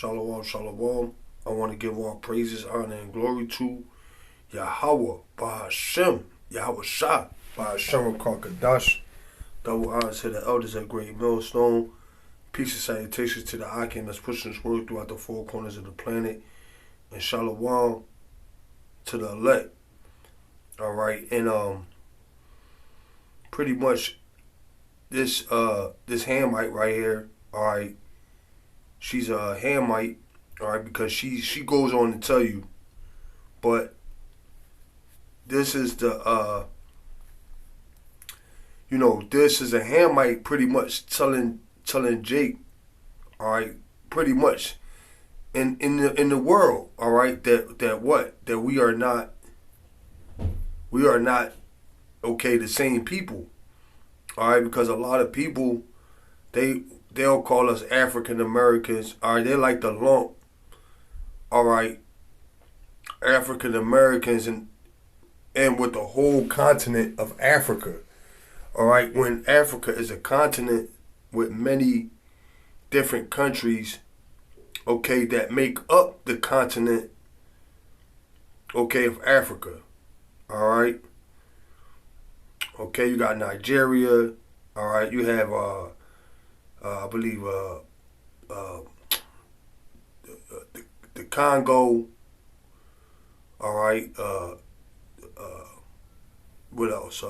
Shalom, shalom. I want to give all praises, honor, and glory to Yahweh, Bahashem, Yahweh Shah, Bahashem Kakadash. Double honors to the elders at Great Millstone. Peace and salutations to the Akim that's pushing this word throughout the four corners of the planet. And shalom to the elect. Alright, and pretty much this Hamite right here, alright, she's a Hamite, alright, because she goes on to tell you, but this is the this is a Hamite pretty much telling Jake, alright, pretty much in the world, alright, that we are not okay, the same people, alright, because a lot of people they'll call us African Americans, alright, they like to lump, alright, African Americans and with the whole continent of Africa, alright, when Africa is a continent with many different countries, okay, that make up the continent, okay, of Africa, alright. Okay, you got Nigeria, alright, you have I believe the Congo, alright, what else?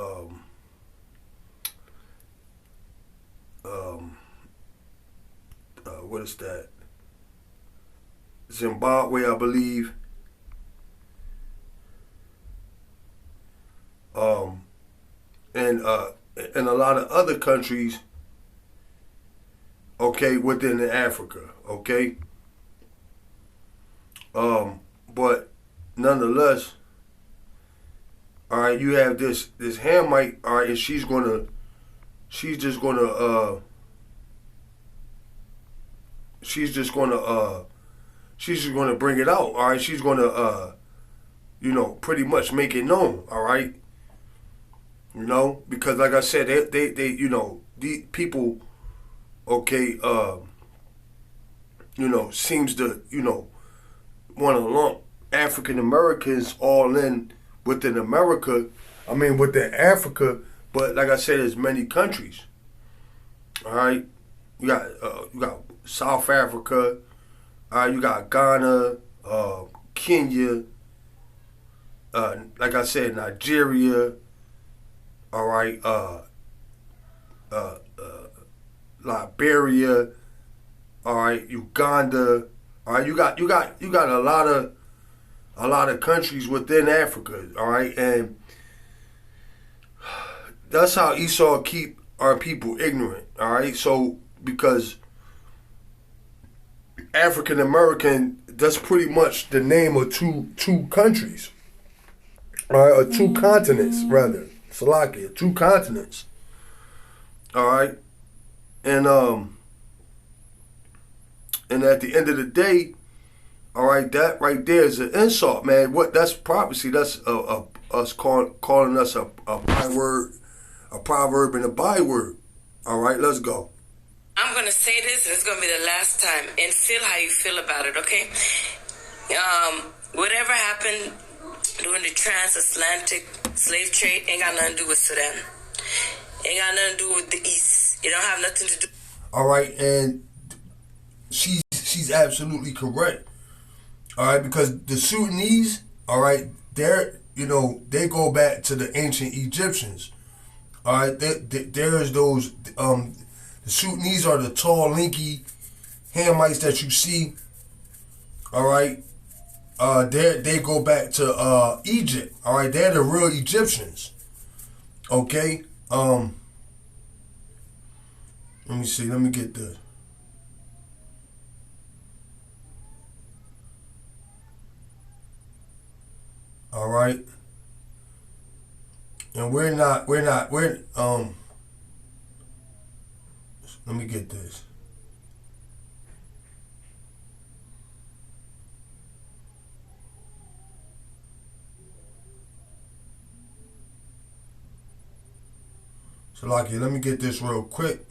What is that? Zimbabwe, I believe. And a lot of other countries, okay, within Africa, okay. But nonetheless, all right, you have this Hamite, all right, and she's just gonna bring it out, all right. She's gonna pretty much make it known, all right. Because like I said, they the people, okay, seems to want to lump African Americans all in within America. I mean within Africa, but like I said, there's many countries. All right, you got South Africa. All right, you got Ghana, Kenya. Like I said, Nigeria. All right, Liberia. All right, Uganda. All right, you got a lot of countries within Africa. All right, and that's how Esau keep our people ignorant. All right, so because African American, that's pretty much the name of two countries. All right, or two continents rather. Salakia, two continents. All right, and at the end of the day, all right, that right there is an insult, man. What that's prophecy. That's us calling us a byword, a proverb, and a byword. All right, let's go. I'm gonna say this, and it's gonna be the last time, and feel how you feel about it, okay? Whatever happened during the transatlantic slave trade ain't got nothing to do with Sudan. Ain't got nothing to do with the East. It don't have nothing to do. All right, and she's absolutely correct. All right, because the Sudanese, all right, they go back to the ancient Egyptians. All right, there's those the Sudanese are the tall, lanky Hamites that you see. All right. They go back to Egypt. All right, they're the real Egyptians. Okay. Let me see. Let me get this. All right. And we're let me get this. So, Lucky, let me get this real quick.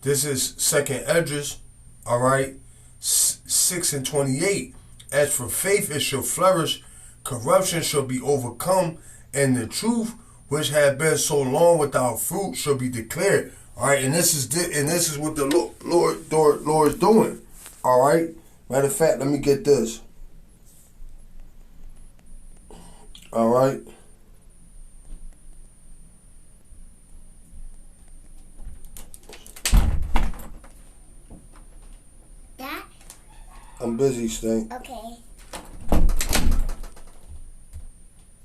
This is Second Esdras, all right, 6 and 28. As for faith, it shall flourish, corruption shall be overcome, and the truth, which had been so long without fruit, shall be declared. All right, and this is what the Lord is doing. All right. Matter of fact, let me get this. All right. Dad? I'm busy, Stink. Okay.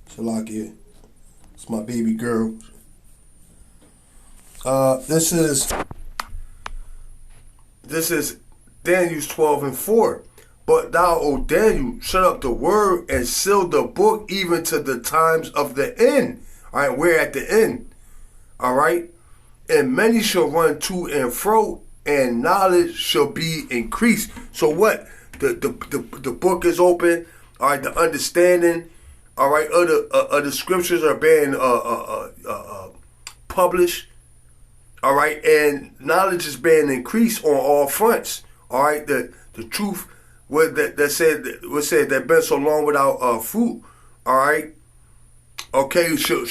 Shalakia. It's my baby girl. This is Daniel 12 and 4. But thou, O Daniel, shut up the word and seal the book even to the times of the end. All right, we're at the end. All right. And many shall run to and fro, and knowledge shall be increased. So what? The book is open. All right, the understanding. All right, other scriptures are being published. All right, and knowledge is being increased on all fronts. All right, the truth that said that been so long without fruit. All right, okay, she'll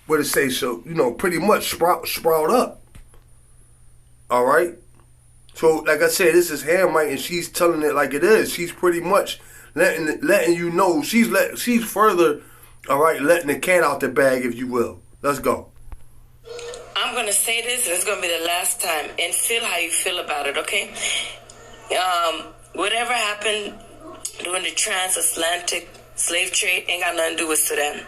what it say? She'll pretty much sprout up. All right. So, like I said, this is Hamite, and she's telling it like it is. She's pretty much letting you know. She's further, all right, letting the cat out the bag, if you will. Let's go. I'm going to say this, and it's going to be the last time, and feel how you feel about it, okay? Whatever happened during the transatlantic slave trade ain't got nothing to do with Sudan.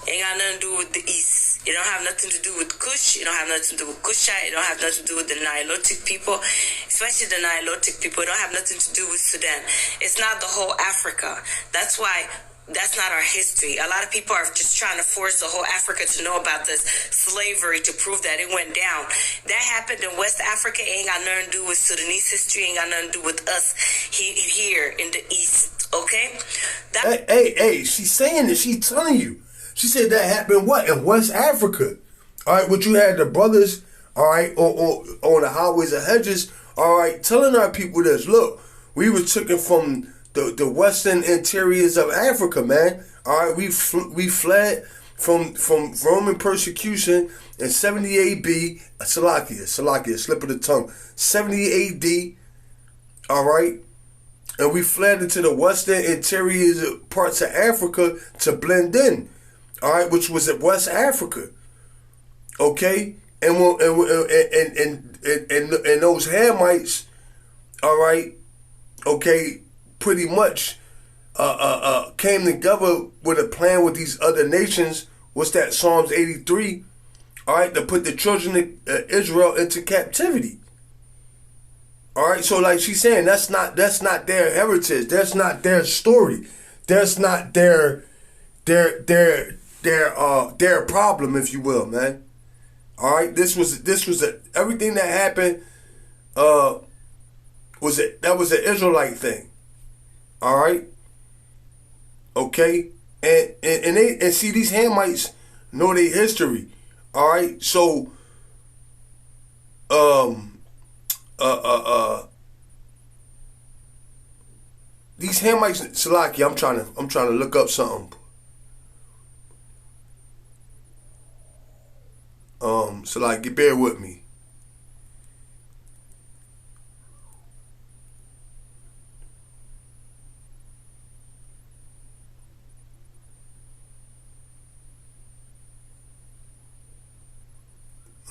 Ain't got nothing to do with the East. It don't have nothing to do with Kush. It don't have nothing to do with Kushite. It don't have nothing to do with the Nilotic people, especially the Nilotic people. It don't have nothing to do with Sudan. It's not the whole Africa. That's why that's not our history. A lot of people are just trying to force the whole Africa to know about this slavery to prove that it went down. That happened in West Africa. It ain't got nothing to do with Sudanese history. It ain't got nothing to do with us here in the East. Okay? Hey, she's saying it. She's telling you. She said that happened what? In West Africa. All right, what you had the brothers, all right, on the highways and hedges, all right, telling our people this. Look, we were taken from the western interiors of Africa, man. All right, we fled from Roman persecution in 70 AD. Salakia, slip of the tongue. 70 AD, all right? And we fled into the western interiors parts of Africa to blend in. All right, which was at West Africa, okay, and those Hamites, all right, okay, pretty much came together with a plan with these other nations. What's that? Psalms 83, all right, to put the children of Israel into captivity. All right, so like she's saying, that's not their heritage. That's not their story. That's not their problem, if you will, man. All right, this was everything that happened. Was an Israelite thing. All right, okay, and see these Hamites know their history. All right, so these Hamites, Salaki, I'm trying to look up something. So like, bear with me.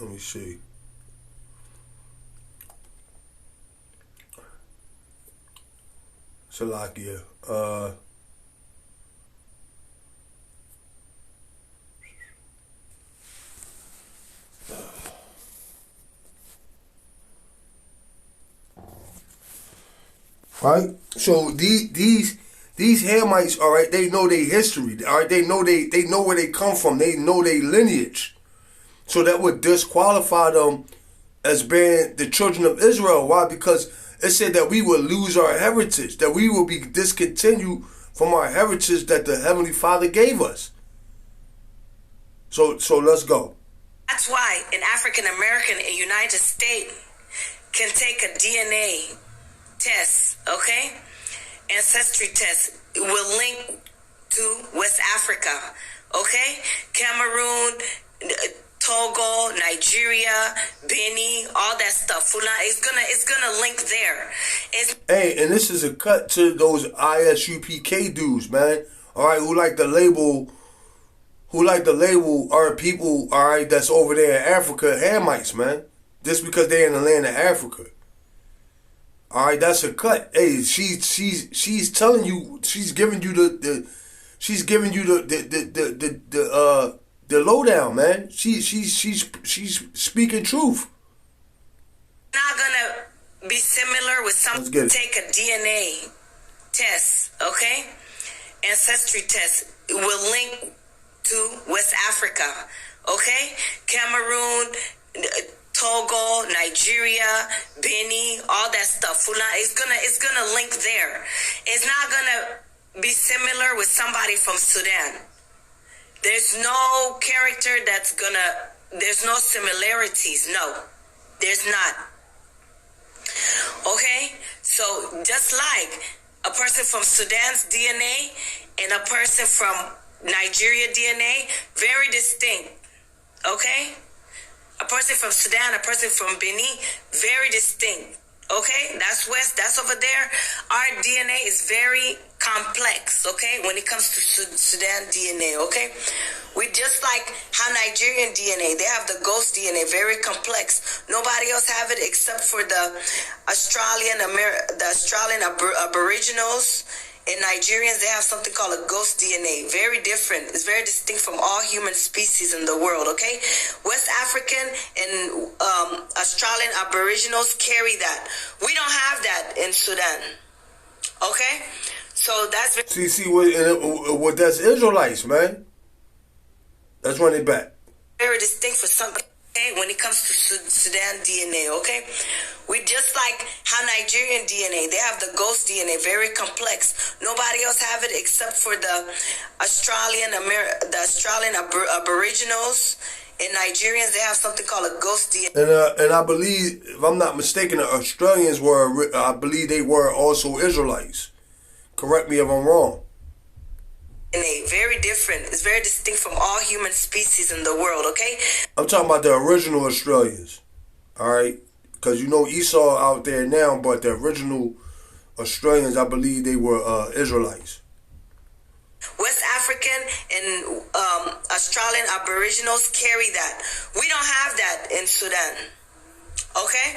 Let me see. Salakia. Right? So these Hamites, all right, they know their history. All right, they know where they come from. They know their lineage. So that would disqualify them as being the children of Israel. Why? Because it said that we will lose our heritage, that we will be discontinued from our heritage that the Heavenly Father gave us. So let's go. That's why an African American in the United States can take a DNA test, okay? Ancestry test. It will link to West Africa, okay? Cameroon, Togo, Nigeria, Benin, all that stuff. It's gonna link there. Hey, and this is a cut to those ISUPK dudes, man. All right, who like the label are people, all right, that's over there in Africa, Hamites, man. Just because they're in the land of Africa. All right, that's a cut. Hey, she's telling you, she's giving you the lowdown, man. She's speaking truth. Not gonna be similar with some. Take a DNA test, okay? Ancestry test. It will link to West Africa, okay? Cameroon, Togo, Nigeria, Benin, all that stuff. It's gonna link there. It's not gonna be similar with somebody from Sudan. There's no character there's no similarities. No, there's not. Okay? So just like a person from Sudan's DNA and a person from Nigeria DNA, very distinct. Okay? A person from Sudan, a person from Benin, very distinct. Okay? That's West, that's over there. Our DNA is very complex, okay? When it comes to Sudan DNA, okay? We just like how Nigerian DNA, they have the ghost DNA, very complex. Nobody else have it except for the Australian Aboriginals. And Nigerians, they have something called a ghost DNA. Very different. It's very distinct from all human species in the world, okay? West African and Australian Aboriginals carry that. We don't have that in Sudan, okay? So that's... what that's Israelites, man. Let's run it back. Very distinct for something. Okay, when it comes to Sudan DNA, okay? We just like how Nigerian DNA, they have the ghost DNA, very complex. Nobody else have it except for the Australian Aboriginals and Nigerians. They have something called a ghost DNA. And I believe, if I'm not mistaken, the Australians I believe they were also Israelites. Correct me if I'm wrong. Very different. It's very distinct from all human species in the world, okay? I'm talking about the original Australians, all right? Because you know Esau out there now, but the original Australians, I believe they were Israelites. West African and Australian Aboriginals carry that. We don't have that in Sudan, okay?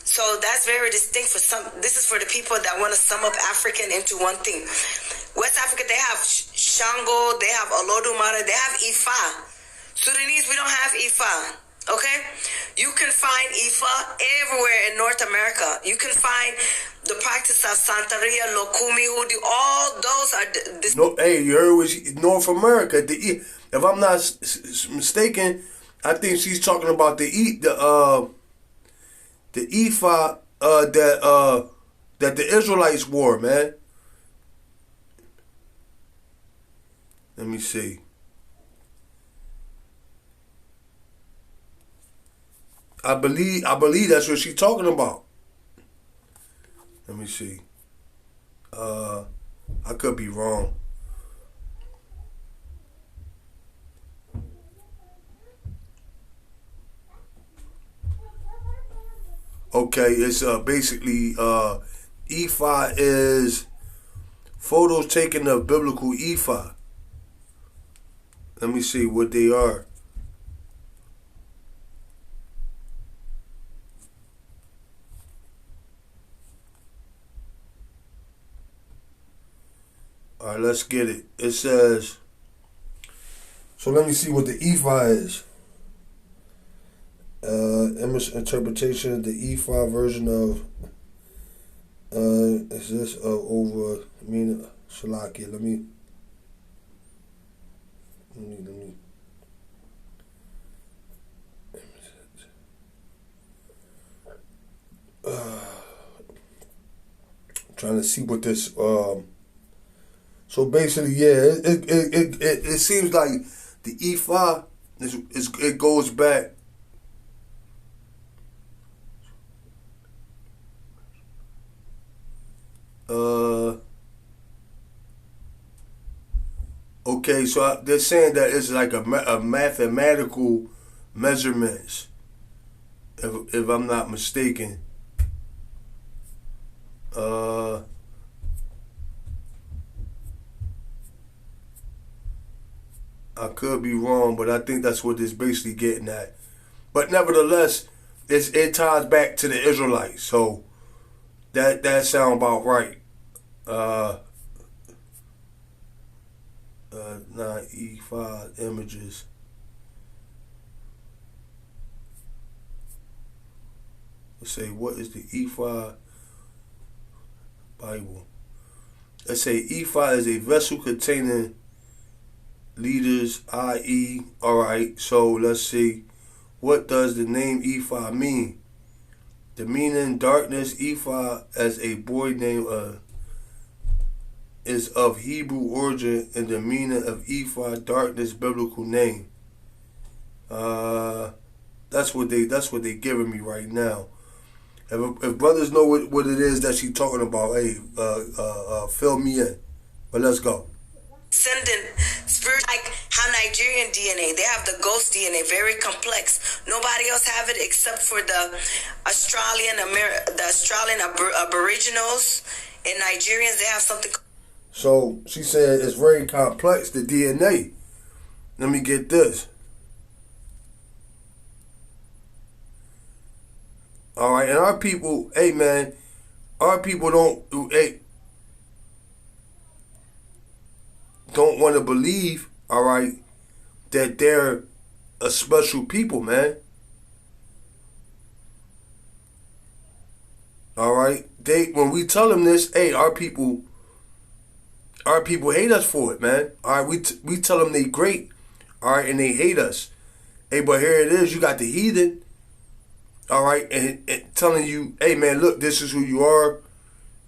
So that's very distinct for some. This is for the people that want to sum up African into one thing. West Africa, they have Shango, they have Olodumare, they have Ifa. Sudanese, we don't have Ifa, okay? You can find Ifa everywhere in North America. You can find the practice of Santeria, Lokumi, Hoodoo, all those are... No, hey, you heard was North America. If I'm not mistaken, I think she's talking about the Ifa that the Israelites wore, man. Let me see. I believe that's what she's talking about. Let me see. I could be wrong. Okay, it's basically ephah is photos taken of biblical ephah. Let me see what they are. All right, let's get it. It says, so let me see what the ephah is. Image interpretation of the ephah version of, is this over, I mean, Shalaki, let me. Trying to see what this so basically, yeah, it seems like the ephah it goes back. Okay, so they're saying that it's like a mathematical measurements, if I'm not mistaken. I could be wrong, but I think that's what it's basically getting at. But nevertheless, it ties back to the Israelites, so that sound about right. 9E5 images. Let's say, what is the E5 Bible? Let's say E5 is a vessel containing leaders, i.e. Alright, so let's see. What does the name E5 mean? The meaning darkness, E5 as a boy name is of Hebrew origin, and the meaning of E5 darkness biblical name. That's what they giving me right now. If brothers know what it is that she talking about, hey, fill me in. But let's go. Sending spirit, like how Nigerian DNA, they have the ghost DNA, very complex. Nobody else have it except for the Australian Aboriginals and Nigerians. They have something. So she said it's very complex, the DNA. Let me get this. All right, and our people, hey man, our people don't want to believe, all right, that they're a special people, man. All right, when we tell them this, hey, our people hate us for it, man. All right, we tell them they great, all right, and they hate us. Hey, but here it is, you got the heathen, all right, and telling you, hey man, look, this is who you are.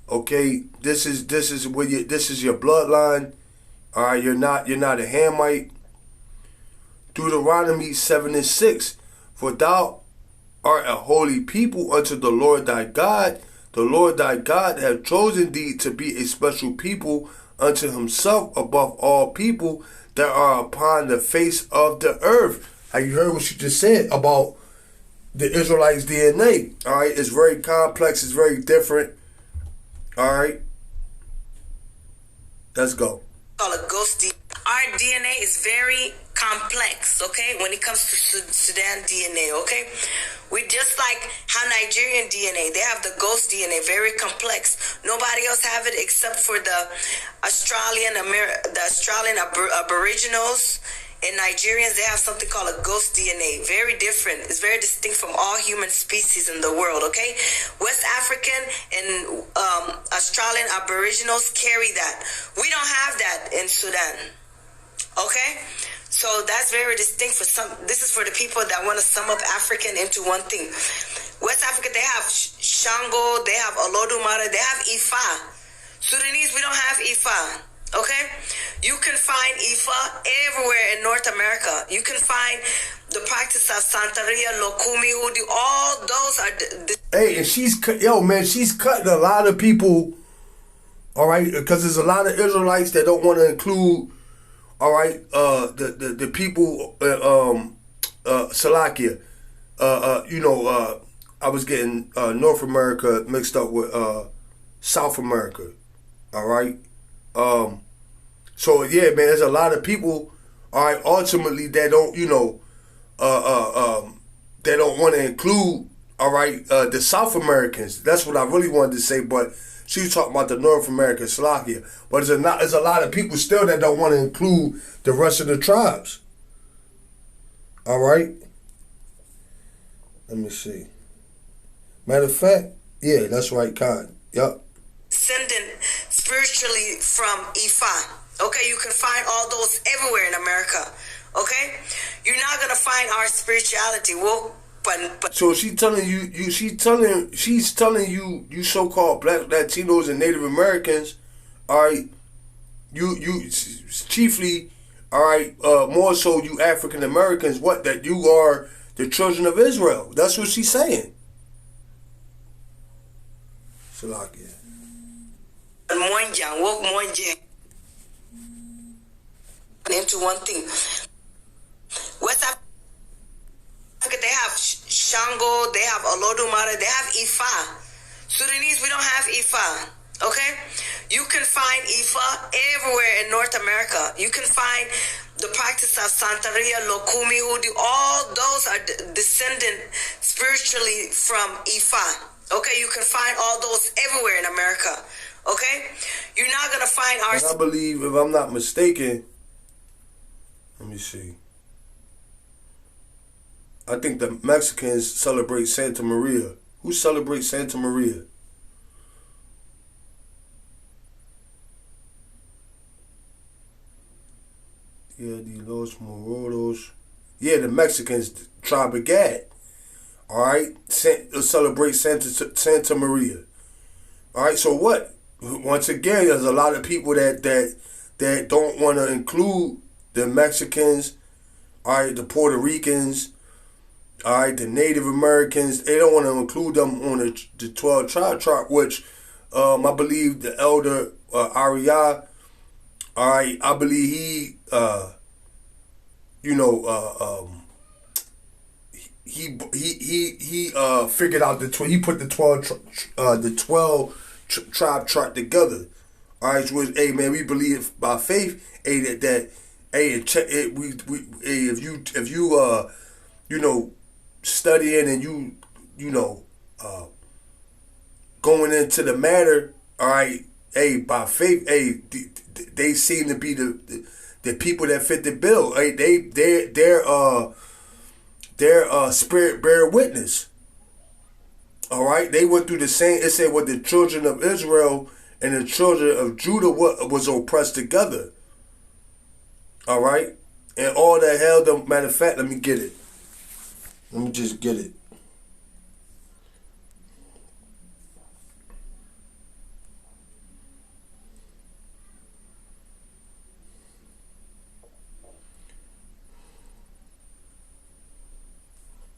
Okay, this is your bloodline. All right, you're not a Hamite. Deuteronomy 7:6. For thou art a holy people unto the Lord thy God. The Lord thy God hath chosen thee to be a special people unto himself above all people that are upon the face of the earth. Have you heard what she just said about the Israelites' DNA? All right, it's very complex. It's very different. All right, let's go. Call it ghost DNA. Our DNA is very complex, okay, when it comes to Sudan DNA, okay? We just like how Nigerian DNA, they have the ghost DNA, very complex. Nobody else have it except for the Australian Aboriginals and Nigerians. They have something called a ghost DNA, very different. It's very distinct from all human species in the world, okay? West African and Australian Aboriginals carry that. We don't have that in Sudan, okay? So that's very distinct for some. This is for the people that want to sum up African into one thing. West Africa, they have Shango, they have Olodumare, they have Ifa. Sudanese, we don't have Ifa. Okay? You can find Ifa everywhere in North America. You can find the practice of Santeria, Lokumi, Hoodoo. All those are... Hey, and she's cutting a lot of people, all right? Because there's a lot of Israelites that don't want to include, all right, the people, Salakia. I was getting North America mixed up with South America, all right? So yeah, man, there's a lot of people, all right, ultimately that don't, they don't want to include, all right, the South Americans. That's what I really wanted to say, but she was talking about the North American Slovakia. But there's a lot of people still that don't want to include the rest of the tribes. All right? Let me see. Matter of fact, yeah, that's right, Khan. Yup. Descendant spiritually from Ifa. Okay, you can find all those everywhere in America. Okay, you're not gonna find our spirituality. Well, but so she's telling you, you so-called Black Latinos and Native Americans, all right, you chiefly All right, more so you African Americans, what, that you are the children of Israel. That's what she's saying. Salakia. Into one thing. West Africa, they have Shango, they have Olodumare, they have Ifa. Sudanese, we don't have Ifa. Okay? You can find Ifa everywhere in North America. You can find the practice of Santeria, Lokumi, Hoodoo. All those are descendant spiritually from Ifa. Okay? You can find all those everywhere in America. Okay? You're not going to find our... And I believe, if I'm not mistaken, let me see. I think the Mexicans celebrate Santa Maria. Who celebrates Santa Maria? Yeah, the Los Morodos. Yeah, the Mexicans, Tribe of Gad. All right, celebrate Santa Maria. All right, so what? Once again, there's a lot of people that don't want to include the Mexicans, all right, the Puerto Ricans, all right, the Native Americans. They don't want to include them on the 12 tribe chart, which I believe the elder Ariah, all right, I believe he, he figured out he put the 12 tribe chart together. All right, which, hey man, we believe by faith, hey, that hey, if you studying and going into the matter, all right, hey, by faith, hey, they seem to be the people that fit the bill. Hey, their spirit bear witness. All right, they went through the same. It said what the children of Israel and the children of Judah was oppressed together. All right, and all that held them. Matter of fact, let me get it. Let me just get it.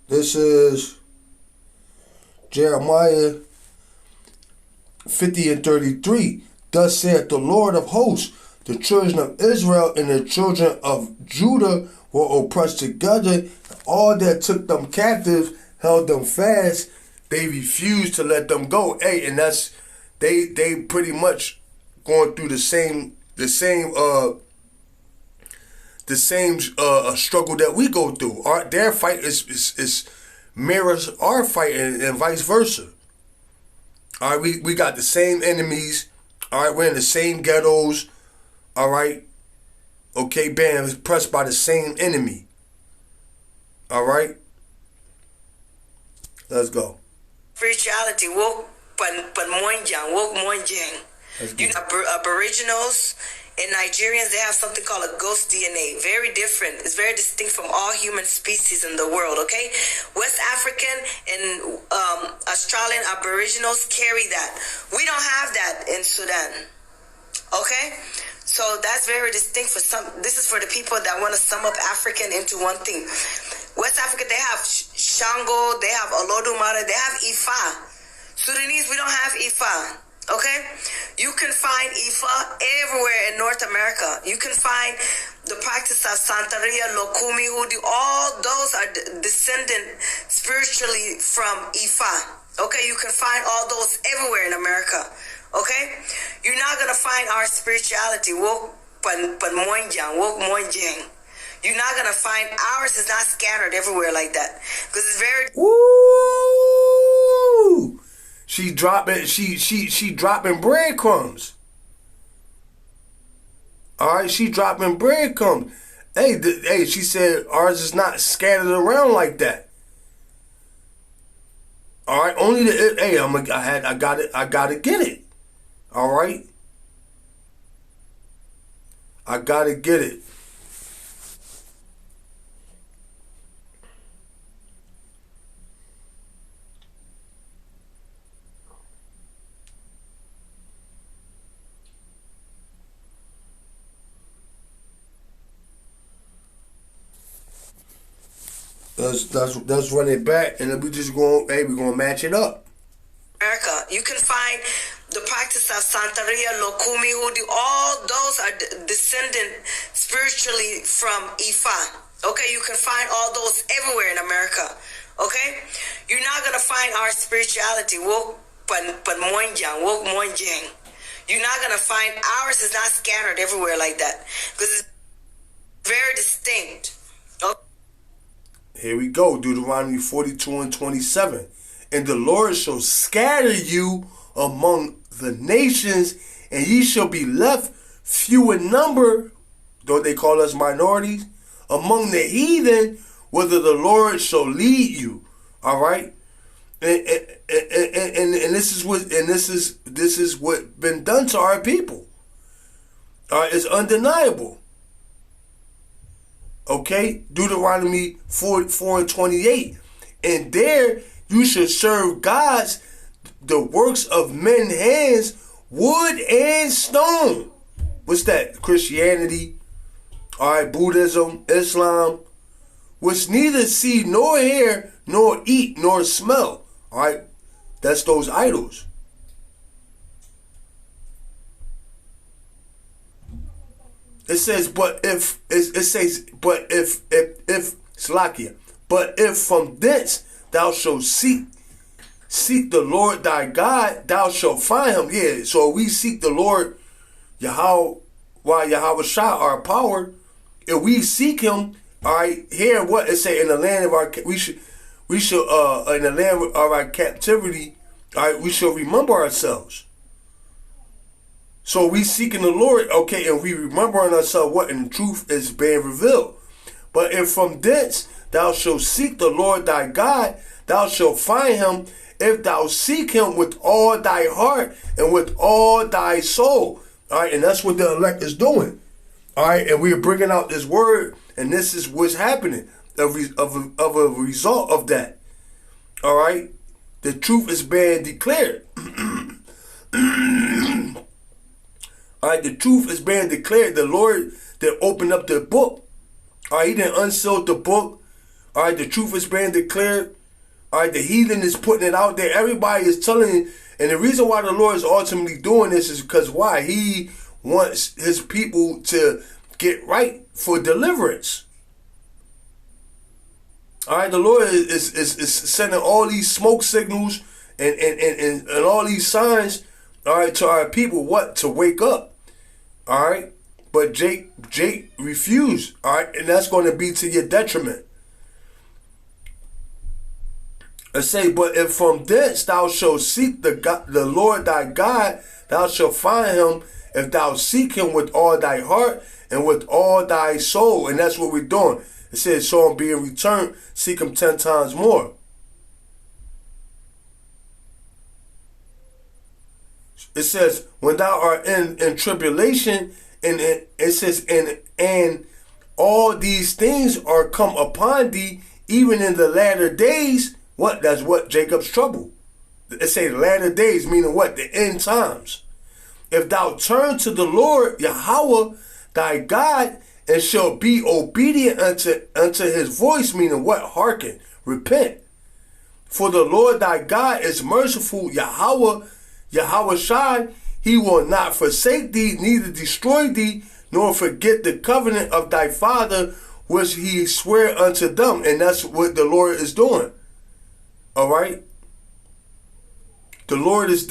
This is Jeremiah 50 and 33. Thus saith the Lord of hosts, the children of Israel and the children of Judah were oppressed together. All that took them captive held them fast. They refused to let them go. Hey, and that's they pretty much going through the same struggle that we go through. Their fight is mirrors our fight, and vice versa. All right, we got the same enemies. All right, we're in the same ghettos. All right, okay, bam, pressed by the same enemy. All right, let's go. Spirituality, woke monjang. Aboriginals and Nigerians, they have something called a ghost DNA. Very different. It's very distinct from all human species in the world, okay? West African and Australian Aboriginals carry that. We don't have that in Sudan, okay? So that's very distinct for some. This is for the people that want to sum up African into one thing. West Africa, they have Shango, they have Olodumare, they have Ifa. Sudanese, we don't have Ifa. Okay? You can find Ifa everywhere in North America. You can find the practice of Santeria, Lokumi, Hoodoo. All those are descendant spiritually from Ifa. Okay? You can find all those everywhere in America. Okay? You're not going to find our spirituality. Woke monjang. You're not going to find ours is not scattered everywhere like that. Because it's very... Ooh! She dropping breadcrumbs. All right, she dropping breadcrumbs. Hey, she said ours is not scattered around like that. All right, only the I gotta get it. All right, I gotta get it. Let's run it back, and then we just going. Hey, we're gonna match it up. America, you can find the practice of Santeria, Lokumi, Hoodoo. All those are descendant spiritually from Ifa. Okay, you can find all those everywhere in America. Okay, you're not gonna find our spirituality. Woke Monjang. You're not gonna find ours is not scattered everywhere like that because it's very distinct. Okay? Here we go, Deuteronomy 42:27. And the Lord shall scatter you among the nations, and ye shall be left few in number, though they call us minorities, among the heathen, whither the Lord shall lead you. All right, and this is what been done to our people. All right, it's undeniable. Okay, Deuteronomy 4:28, and there you should serve gods, the works of men's hands, wood and stone. What's that? Christianity, all right, Buddhism, Islam, which neither see nor hear, nor eat, nor smell. All right, that's those idols. It says, but if Slakia, but if from thence thou shalt seek the Lord thy God, thou shalt find him. Yeah, so we seek the Lord Yahweh, Yahweh Shah, our power. If we seek him, all right, here what it say, in the land of our we should in the land of our captivity, all right, we shall remember ourselves. So we seeking the Lord, okay, and we remembering ourselves what in truth is being revealed. But if from thence thou shalt seek the Lord thy God, thou shalt find him, if thou seek him with all thy heart and with all thy soul. All right, and that's what the elect is doing. All right, and we are bringing out this word, and this is what's happening of a result of that. All right, the truth is being declared. All right, the truth is being declared. The Lord that opened up the book, all right, he didn't unseal the book. All right, the truth is being declared. All right, the heathen is putting it out there. Everybody is telling, and the reason why the Lord is ultimately doing this is because why? He wants his people to get right for deliverance. All right, the Lord is sending all these smoke signals and all these signs, all right, to our people, what? To wake up. All right, but Jake refused. All right, and that's going to be to your detriment. I say, but if from thence thou shalt seek the Lord thy God, thou shalt find him, if thou seek him with all thy heart and with all thy soul. And that's what we're doing. It says, so on being returned, seek him 10 times more. It says, when thou art in tribulation, and it says, and all these things are come upon thee, even in the latter days. What? That's what? Jacob's trouble. It say the latter days, meaning what? The end times. If thou turn to the Lord, Yahweh, thy God, and shall be obedient unto his voice, meaning what? Hearken, repent. For the Lord thy God is merciful, Yahweh Shai, he will not forsake thee, neither destroy thee, nor forget the covenant of thy father, which he sware unto them. And that's what the Lord is doing. All right. The Lord is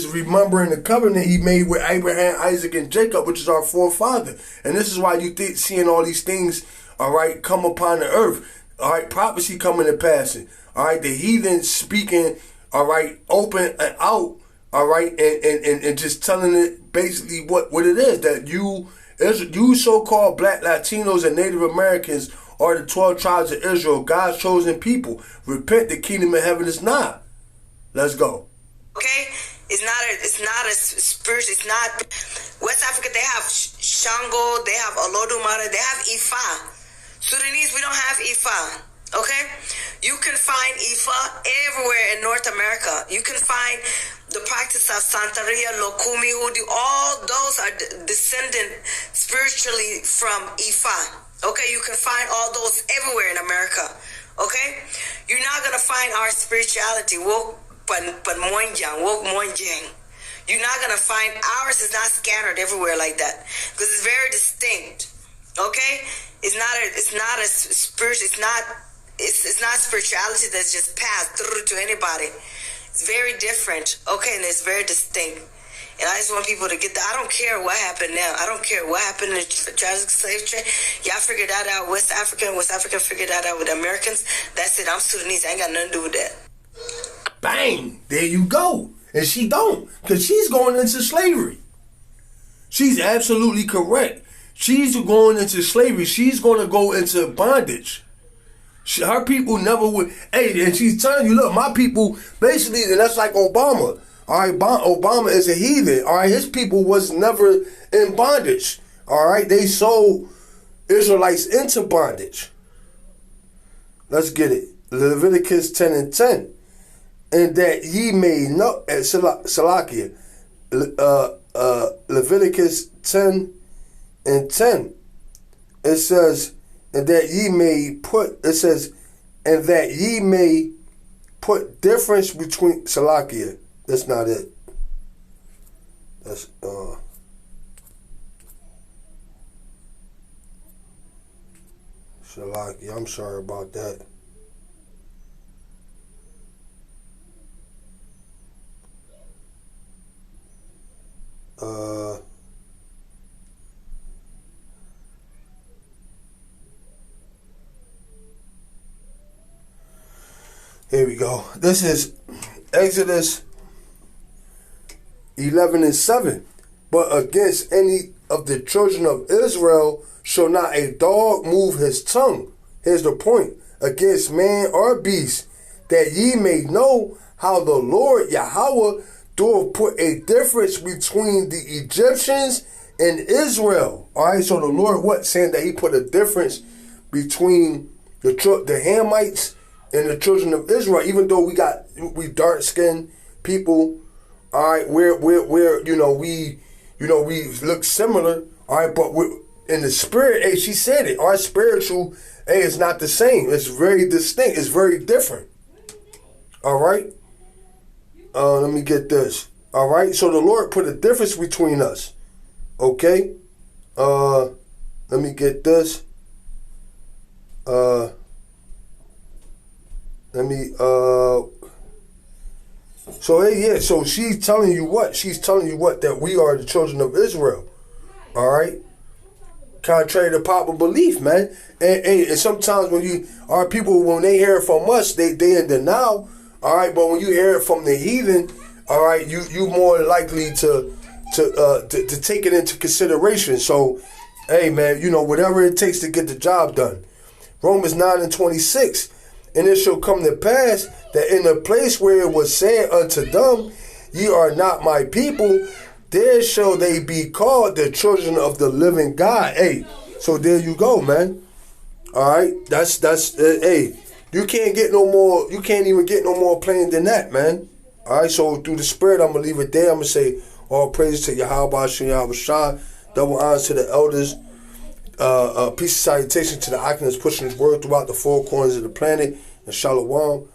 remembering the covenant he made with Abraham, Isaac, and Jacob, which is our forefather. And this is why you seeing all these things, all right, come upon the earth. All right, prophecy coming to pass. All right, the heathen speaking, all right, open and out, all right, and just telling it basically what it is, that you so-called black Latinos and Native Americans are the 12 tribes of Israel, God's chosen people. Repent, the kingdom of heaven is nigh. Let's go. Okay, it's not a spirit. It's not West Africa. They have Shango. They have Olodumare. They have Ifa. Sudanese, we don't have Ifa. Okay, you can find Ifa everywhere in North America. You can find the practice of Santeria, Lokumi, Hoodoo. All those are descendant spiritually from Ifa. Okay, you can find all those everywhere in America. Okay? You're not gonna find our spirituality woke but woke monjang. You're not gonna find ours is not scattered everywhere like that because it's very distinct. Okay? It's not a spirit. It's not spirituality that's just passed through to anybody. It's very different. Okay, and it's very distinct. And I just want people to get that. I don't care what happened now. I don't care what happened in the tragic slave trade. Y'all figured that out. West Africa figured that out with the Americans. That's it. I'm Sudanese. I ain't got nothing to do with that. Bang! There you go. And she don't. Because she's going into slavery. She's absolutely correct. She's going into slavery. She's going to go into bondage. Her people never would. Hey, and she's telling you, look, my people, basically, and that's like Obama. All right, Obama is a heathen. All right, his people was never in bondage. All right, they sold Israelites into bondage. Let's get it. Leviticus 10:10. And that ye may know, Salakia, Leviticus 10:10. It says, and that ye may put, it says, and that ye may put difference between, Salakia. That's not it. That's, Salakia, I'm sorry about that. Here we go. This is Exodus 11:7. But against any of the children of Israel shall not a dog move his tongue. Here's the point. Against man or beast, that ye may know how the Lord Yahweh doth put a difference between the Egyptians and Israel. All right, so the Lord what? Saying that he put a difference between the Hamites and the children of Israel, even though we dark-skinned people, all right, we're we look similar, all right, but we're in the spirit, hey, she said it, our spiritual, hey, it's not the same. It's very distinct. It's very different. All right. Let me get this. All right. So the Lord put a difference between us. Okay. Let me get this. So hey, yeah, so she's telling you what? She's telling you what? That we are the children of Israel. All right? Contrary to popular belief, man. And sometimes when our people, when they hear it from us, they in denial. All right, but when you hear it from the heathen, all right, you more likely to take it into consideration. So, hey, man, whatever it takes to get the job done. Romans 9:26. And it shall come to pass that in the place where it was said unto them, ye are not my people, there shall they be called the children of the living God. Hey, so there you go, man. All right, that's hey, you can't even get no more plain than that, man. All right, so through the Spirit, I'm gonna leave it there. I'm gonna say all praise to Yahweh Shem Yahweh Shah, double honors to the elders. Peace and salutation to the Akim that's pushing his word throughout the four corners of the planet, and shalom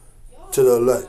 to the elect.